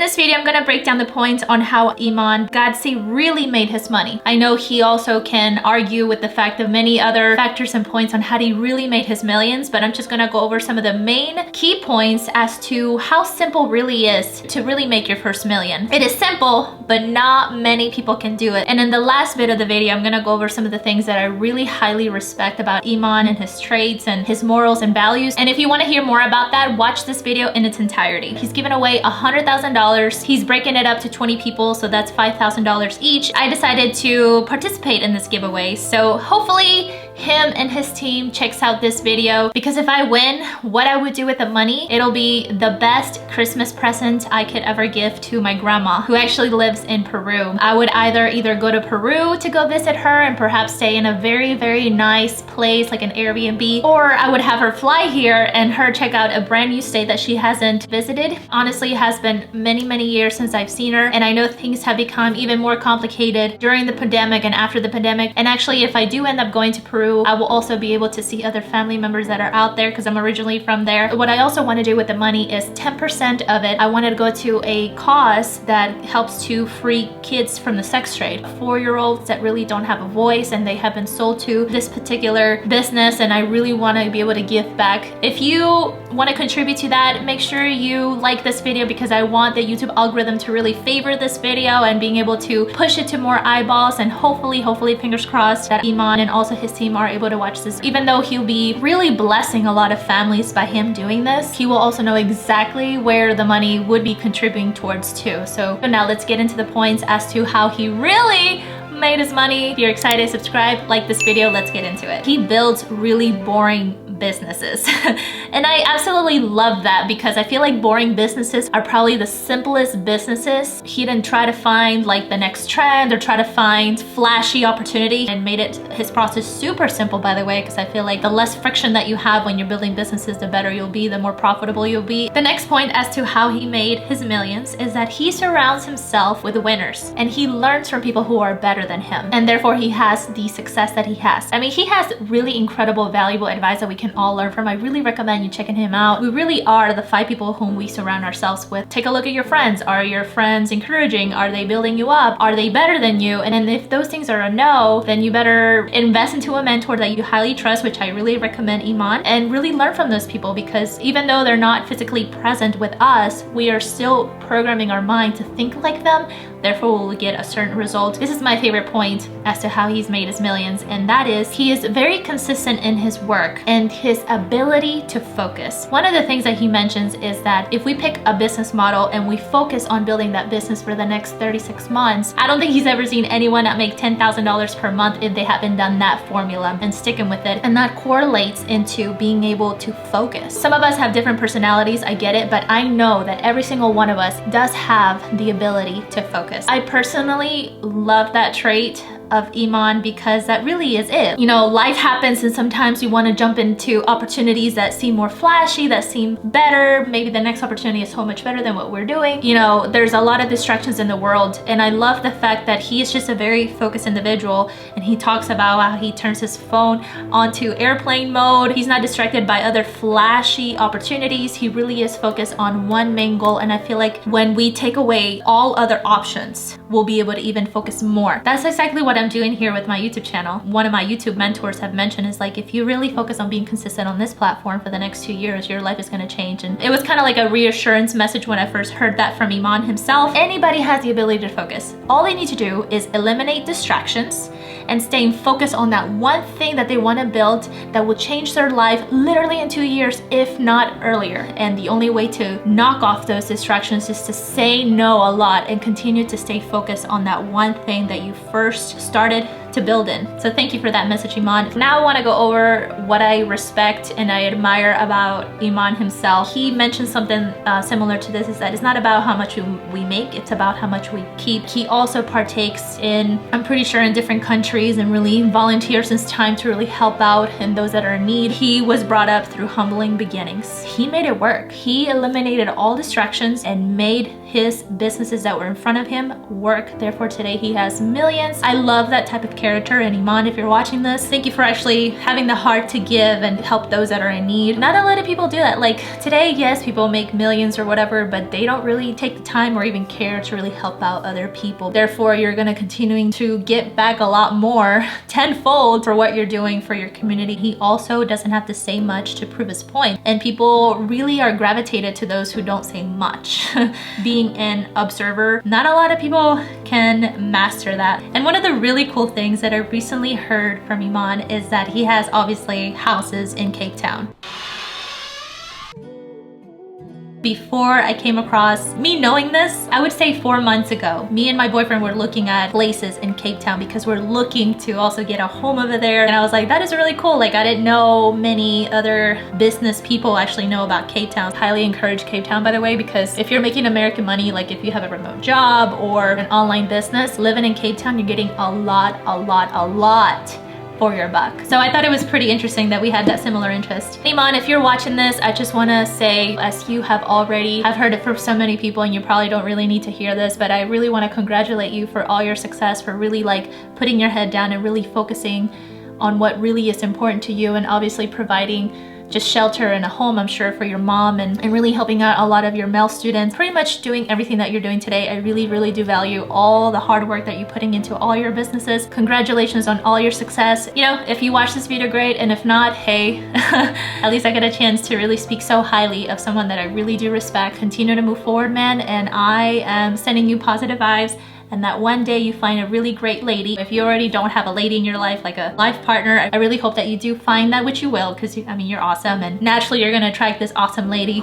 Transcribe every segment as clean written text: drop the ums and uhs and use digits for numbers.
this video, I'm gonna break down the points on how Iman Gadzhi really made his money. I know he also can argue with the fact of many other factors and points on how he really made his millions, but I'm just gonna go over some of the main key points as to how simple really is to really make your first million. It is simple, but not many people can do it. And in the last bit of the video, I'm gonna go over some of the things that I really highly respect about Iman and his traits and his morals and values. And if you wanna hear more about that, watch this video in its entirety. He's given away $100,000. He's breaking it up to 20 people, so that's $5,000 each. I decided to participate in this giveaway, so hopefully him and his team checks out this video, because if I win, what I would do with the money, it'll be the best Christmas present I could ever give to my grandma, who actually lives in Peru. I would either go to Peru to go visit her and perhaps stay in a very nice place like an Airbnb, or I would have her fly here and her check out a brand new state that she hasn't visited. Honestly, it has been many years since I've seen her, and I know things have become even more complicated during the pandemic and after the pandemic. And actually, if I do end up going to Peru, I will also be able to see other family members that are out there because I'm originally from there. What I also want to do with the money is 10% of it, I wanted to go to a cause that helps to free kids from the sex trade. 4-year-olds that really don't have a voice and they have been sold to this particular business, and I really want to be able to give back. If you want to contribute to that, make sure you like this video, because I want the YouTube algorithm to really favor this video and being able to push it to more eyeballs, and hopefully fingers crossed that Iman and also his team are able to watch this. Even though he'll be really blessing a lot of families by him doing this, he will also know exactly where the money would be contributing towards too. So now let's get into the points as to how he really made his money. If you're excited, subscribe, like this video, let's get into it. He builds really boring businesses and I absolutely love that, because I feel like boring businesses are probably the simplest businesses. He didn't try to find like the next trend or try to find flashy opportunity, and made it his process super simple, by the way, because I feel like the less friction that you have when you're building businesses, the better you'll be, the more profitable you'll be. The next point as to how he made his millions is that he surrounds himself with winners, and he learns from people who are better than him, and therefore he has the success that he has. I mean, he has really incredible, valuable advice that we can all learn from. I really recommend you checking him out. We really are the 5 people whom we surround ourselves with. Take a look at your friends. Are your friends encouraging? Are they building you up? Are they better than you? And then if those things are a no, then you better invest into a mentor that you highly trust, which I really recommend Iman, and really learn from those people, because even though they're not physically present with us, we are still programming our mind to think like them. Therefore, we'll get a certain result. This is my favorite point as to how he's made his millions, and that is he is very consistent in his work and his ability to focus. One of the things that he mentions is that if we pick a business model and we focus on building that business for the next 36 months, I don't think he's ever seen anyone that make $10,000 per month if they haven't done that formula and sticking with it. And that correlates into being able to focus. Some of us have different personalities, I get it, but I know that every single one of us does have the ability to focus. I personally love that trait of Iman, because that really is it. You know, life happens and sometimes you want to jump into opportunities that seem more flashy, that seem better. Maybe the next opportunity is so much better than what we're doing. You know, there's a lot of distractions in the world, and I love the fact that he is just a very focused individual, and he talks about how he turns his phone onto airplane mode. He's not distracted by other flashy opportunities. He really is focused on one main goal, and I feel like when we take away all other options, we'll be able to even focus more. That's exactly what I'm doing here with my YouTube channel. One of my YouTube mentors have mentioned is like, if you really focus on being consistent on this platform for the next 2 years, your life is going to change. And it was kind of like a reassurance message when I first heard that from Iman himself. Anybody has the ability to focus. All they need to do is eliminate distractions and staying focused on that one thing that they want to build that will change their life literally in 2 years, if not earlier. And the only way to knock off those distractions is to say no a lot and continue to stay focused on that one thing that you first started to build in. So thank you for that message, Iman. Now I want to go over what I respect and I admire about Iman himself. He mentioned something similar to this, is that it's not about how much we make, it's about how much we keep. He also partakes in, I'm pretty sure, in different countries, and really volunteers his time to really help out and those that are in need. He was brought up through humbling beginnings. He made it work. He eliminated all distractions and made his businesses that were in front of him work. Therefore today he has millions. I love that type of character. And Iman, if you're watching this, thank you for actually having the heart to give and help those that are in need. Not a lot of people do that. Like today, yes, people make millions or whatever, but they don't really take the time or even care to really help out other people. Therefore, you're gonna continuing to get back a lot more tenfold for what you're doing for your community. He also doesn't have to say much to prove his point. And people really are gravitated to those who don't say much. Being an observer, not a lot of people can master that. And one of the really cool things that I recently heard from Iman is that he has obviously houses in Cape Town. Before I came across me knowing this, I would say 4 months ago, me and my boyfriend were looking at places in Cape Town because we're looking to also get a home over there. And I was like, that is really cool. Like I didn't know many other business people actually know about Cape Town. Highly encourage Cape Town, by the way, because if you're making American money, like if you have a remote job or an online business, living in Cape Town, you're getting a lot for your buck. So I thought it was pretty interesting that we had that similar interest. Iman, if you're watching this, I just want to say, as you have already, I've heard it from so many people and you probably don't really need to hear this, but I really want to congratulate you for all your success, for really like putting your head down and really focusing on what really is important to you, and obviously providing just shelter and a home, I'm sure, for your mom, and really helping out a lot of your male students. Pretty much doing everything that you're doing today. I really do value all the hard work that you're putting into all your businesses. Congratulations on all your success. You know, if you watch this video, great, and if not, hey, at least I got a chance to really speak so highly of someone that I really do respect. Continue to move forward, man, and I am sending you positive vibes, and that one day you find a really great lady. If you already don't have a lady in your life, like a life partner, I really hope that you do find that, which you will, because I mean, you're awesome, and naturally you're gonna attract this awesome lady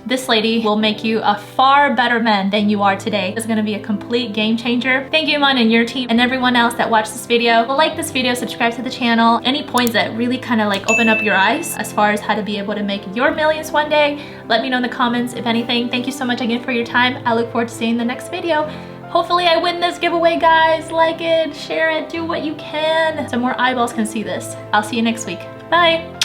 this lady will make you a far better man than you are today. It's gonna be a complete game changer. Thank you, Iman, and your team, and everyone else that watched this video. Like this video, subscribe to the channel. Any points that really kind of like open up your eyes as far as how to be able to make your millions one day, let me know in the comments. If anything, thank you so much again for your time. I look forward to seeing the next video. Hopefully I win this giveaway, guys. Like it, share it, do what you can so more eyeballs can see this. I'll see you next week. Bye.